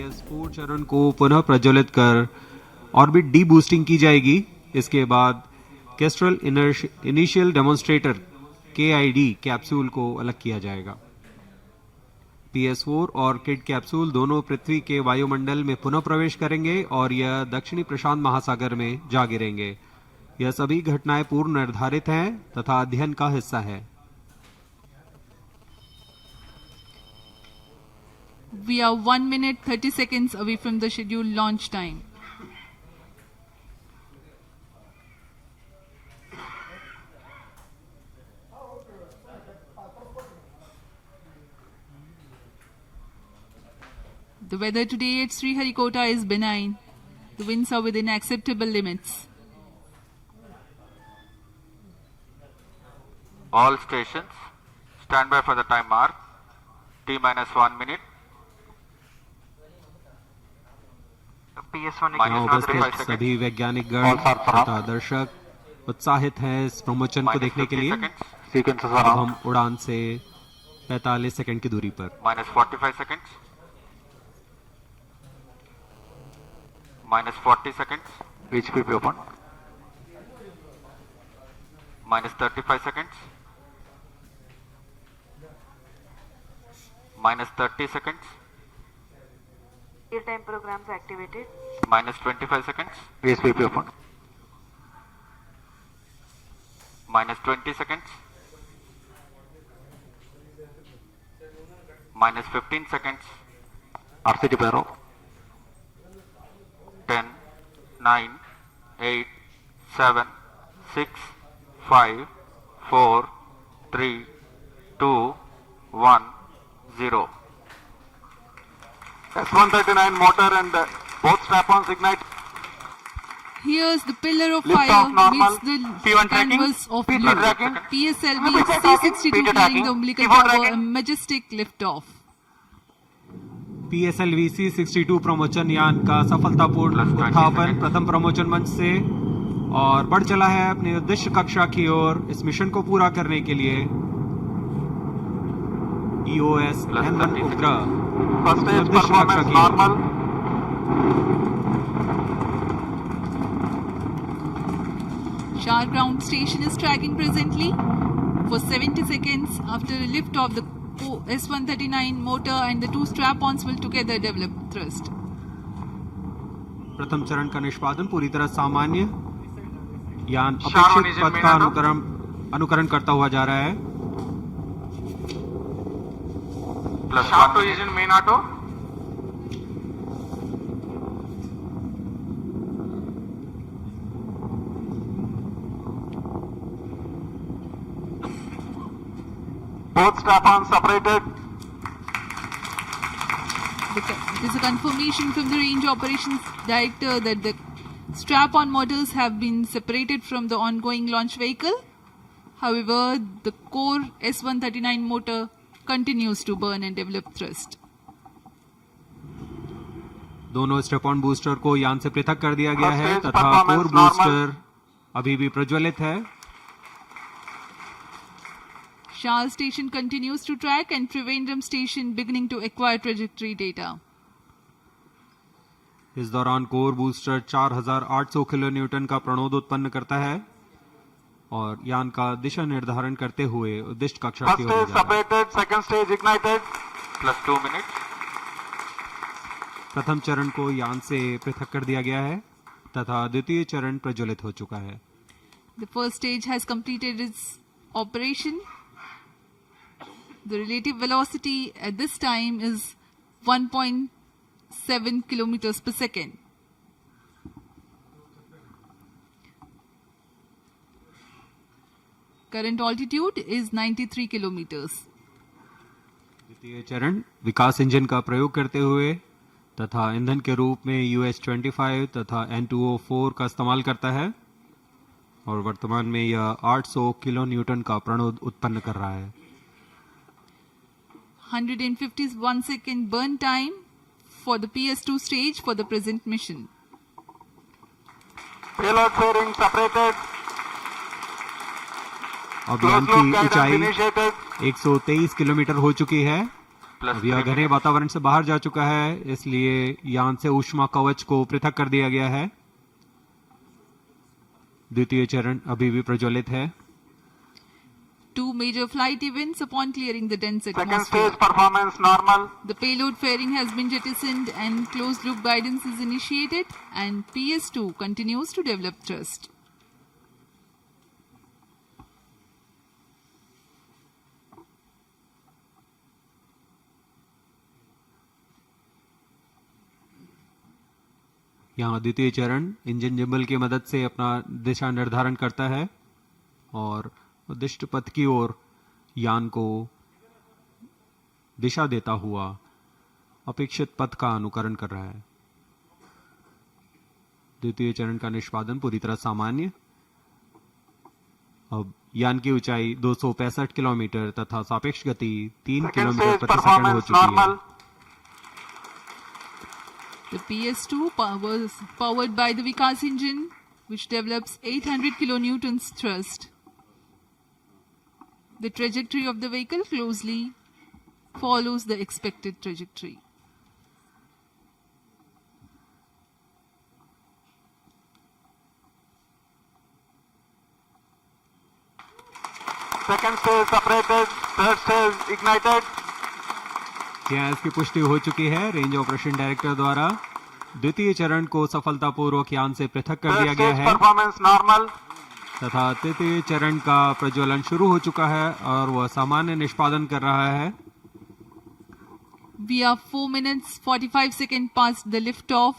PS4 चरण को पुनः प्रज्वलित कर ऑर्बिट डी बूस्टिंग की जाएगी। इसके बाद Kestrel initial demonstrator KID capsule को अलग किया जाएगा। PS4 और किड कैप्सूल दोनों पृथ्वी के वायुमंडल में पुनः प्रवेश करेंगे और यह दक्षिणी प्रशांत महासागर में जा गिरेंगे। यह सभी घटनाएं पूर्व निर्धारित हैं तथा अध्ययन का हिस्सा है। We are 1 minute 30 seconds away from the scheduled launch time. The weather today at Sriharikota is benign. The winds are within acceptable limits. All stations, stand by for the time mark. T-1 minute. PS1 यहाँ उपस्थित सभी वैज्ञानिक गण तथा दर्शक उत्साहित हैं इस प्रमोशन को देखने के लिए। अब हम उड़ान से 45 सेकंड की दूरी पर। -45 seconds. -40 seconds. HPP open. -35 seconds. -30 seconds. Real-time programs activated. -25 seconds. HPP open. -20 seconds. -15 seconds. RCT Pyro. 10, 9, 8, 7, 6, 5, 4, 3, 2, 1, 0. S139 motor and both strap-ons ignite. Here's the pillar of Lift fire off normal. meets the P1 tracking. canvas of P2 blue. tracking. PSLV P2 tracking. C62 P2 carrying tracking. the umbilical P4 tower, a tracking. majestic liftoff. PSLV C62 प्रमोचन यान का सफलतापूर्ण उत्थापन प्रथम प्रमोचन मंच से और बढ़ चला है अपनी उद्देश्य कक्षा की ओर। इस मिशन को पूरा करने के लिए EOS N1 उपग्रह First stage उद्देश्य कक्षा performance की ओर। normal. Shah ground station is tracking presently for 70 seconds. After a lift-off, the S139 motor and the two strap-ons will together develop thrust. प्रथम चरण का निष्पादन पूरी तरह सामान्य। यान Sharp अपेक्षित engine पथ का main auto. अनुकरण करता हुआ जा रहा है। Sharp to engine main auto. Both strap-ons separated. There's a confirmation from the range operations director that the strap-on motors have been separated from the ongoing launch vehicle. However, the core S139 motor continues to burn and develop thrust. दोनों strap-on booster को यान से पृथक कर दिया गया है First stage तथा performance कोर बूस्टर अभी भी प्रज्वलित है। Shah station continues to track and Trivandrum station beginning to acquire trajectory data. इस दौरान कोर बूस्टर 4800 किलो न्यूटन का प्रणोद उत्पन्न करता है और यान का दिशा निर्धारण करते हुए उद्दिष्ट कक्षा First की ओर stage जा रहा है। separated, second stage ignited. +2 minutes. प्रथम चरण को यान से पृथक कर दिया गया है तथा द्वितीय चरण प्रज्वलित हो चुका है। The first stage has completed its operation. The relative velocity at this time is 1.7 kilometers per second. Current altitude is 93 kilometers. द्वितीय चरण विकास इंजन का प्रयोग करते हुए तथा ईंधन के रूप में US-25 तथा N2O4 का इस्तेमाल करता है और वर्तमान में यह 800 किलो न्यूटन का प्रणोद उत्पन्न कर रहा है। 151 second burn time for the PS2 stage for the present mission. Payload fairing separated. अब यान Close loop की guidance ऊंचाई initiated. 123 किलोमीटर हो चुकी है plus अब यह 3 घने minutes. वातावरण से बाहर जा चुका है, इसलिए यान से ऊष्मा कवच को पृथक कर दिया गया है। द्वितीय चरण अभी भी प्रज्वलित है। 2 major flight events upon clearing the dense Second atmosphere. stage performance normal. The payload fairing has been jettisoned and closed loop guidance is initiated, and PS2 continues to develop thrust. यहाँ द्वितीय चरण इंजन जिम्बल की मदद से अपना दिशा निर्धारण करता है और उद्दिष्ट पथ की ओर यान को दिशा देता हुआ अपेक्षित पथ का अनुकरण कर रहा है। द्वितीय चरण का निष्पादन पूरी तरह सामान्य। अब यान की ऊंचाई 265 किलोमीटर तथा सापेक्ष गति 3 Second किलोमीटर stage प्रति सेकंड हो performance चुकी है। normal. The PS2 was powered by the Vikas engine, which develops 800 kilonewtons thrust. The trajectory of the vehicle closely follows the expected trajectory. Second stage separated. Third stage ignited. यहाँ इसकी पुष्टि हो चुकी है range operation director द्वारा। द्वितीय चरण को सफलतापूर्वक यान से पृथक कर Third दिया गया stage है performance normal. तथा तृतीय चरण का प्रज्वलन शुरू हो चुका है और वह सामान्य निष्पादन कर रहा है। We are 4 minutes 45 seconds past the liftoff.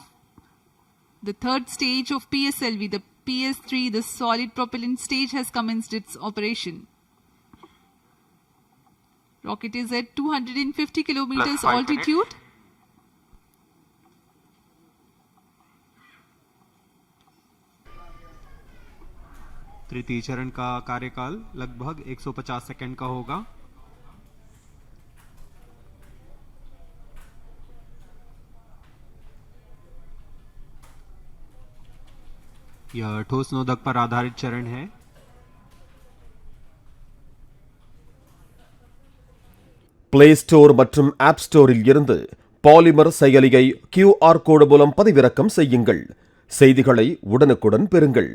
The third stage of PSLV, the PS3, the solid propellant stage, has commenced its operation. Rocket is at 250 kilometers Plus 5 altitude. तृतीय चरण का कार्यकाल लगभग 150 सेकंड का होगा। यह ठोस नोदक पर आधारित चरण है। பிளே ஸ்டோர் மற்றும் ஆப் ஸ்டோரில் இருந்து பாலிமர் செயலியை QR கோடு மூலம் பதிவிறக்கம் செய்யுங்கள். செய்திகளை உடனுக்குடன் பெறுங்கள்.